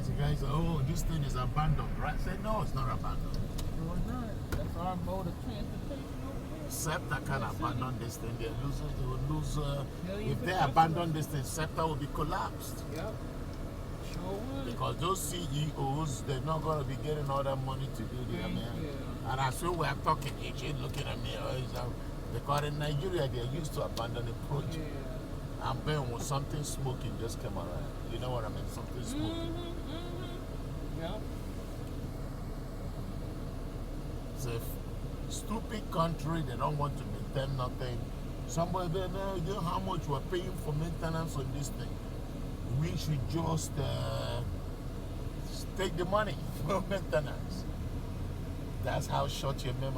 the guy said, oh, this thing is abandoned, right? I said, no, it's not abandoned. No, it's not. That's our mode of transportation over there. Septa can abandon this thing. They will lose. If they of abandon this thing, Septa will be collapsed. Yep. Sure would. Because those CEOs, they're not going to be getting all that money to do the And as we were talking, each looking at me, because in Nigeria, they're used to abandoning projects. Yeah. I'm going with something smoking just came around. You know what I mean? Something smoking. Yep. It's a stupid country. They don't want to maintain nothing. Somebody there, you know how much we're paying for maintenance on this thing. We should just take the money for maintenance. That's how short your memory.